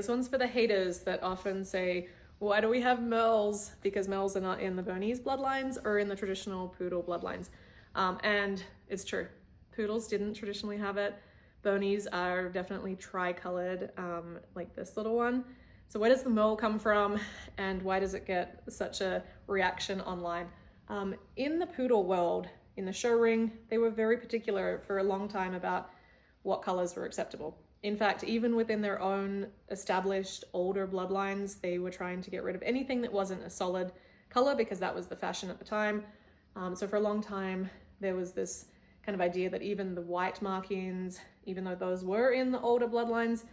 This one's for the haters that often say, why do we have Merles? Because Merles are not in the Bernese bloodlines or in the traditional poodle bloodlines. And it's true. Poodles didn't traditionally have it. Bernese are definitely tri-colored, like this little one. So where does the Merle come from, and why does it get such a reaction online? In the poodle world, in the show ring, they were very particular for a long time about what colors were acceptable. In fact, even within their own established older bloodlines, they were trying to get rid of anything that wasn't a solid color because that was the fashion at the time. So for a long time, there was this kind of idea that even the white markings, even though those were in the older bloodlines,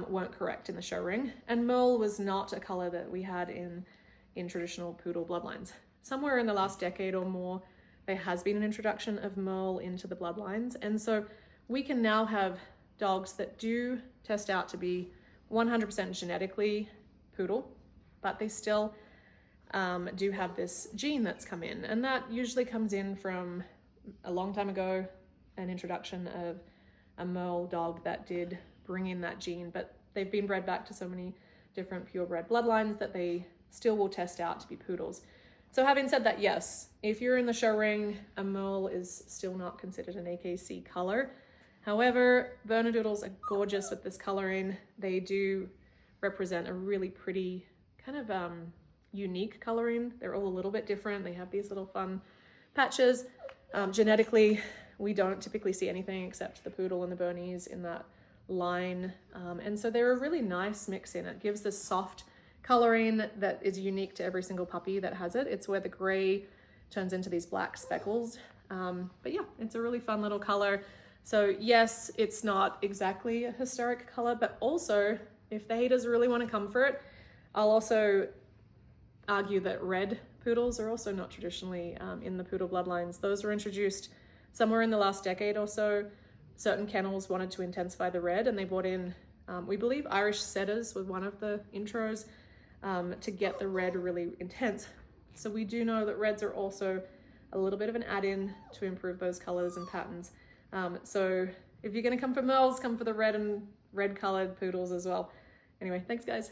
weren't correct in the show ring. And Merle was not a color that we had in traditional poodle bloodlines. Somewhere in the last decade or more, there has been an introduction of Merle into the bloodlines. And so we can now have dogs that do test out to be 100% genetically poodle, but they still do have this gene that's come in. And that usually comes in from a long time ago, an introduction of a Merle dog that did bring in that gene, but they've been bred back to so many different purebred bloodlines that they still will test out to be poodles. So having said that, yes, if you're in the show ring, a Merle is still not considered an AKC color. However, Bernedoodles are gorgeous with this coloring. They do represent a really pretty kind of unique coloring. They're all a little bit different. They have these little fun patches. Genetically, we don't typically see anything except the poodle and the Bernese in that line. And so they're a really nice mix in. It gives this soft coloring that is unique to every single puppy that has it. It's where the gray turns into these black speckles. But yeah, it's a really fun little color. So yes, it's not exactly a historic color, but also if the haters really want to come for it, I'll also argue that red poodles are also not traditionally in the poodle bloodlines. Those were introduced somewhere in the last decade or so. Certain kennels wanted to intensify the red, and they brought in, we believe Irish setters was one of the intros to get the red really intense. So we do know that reds are also a little bit of an add-in to improve those colors and patterns. So if you're going to come for Merles, come for the red and red colored poodles as well. Anyway, thanks guys.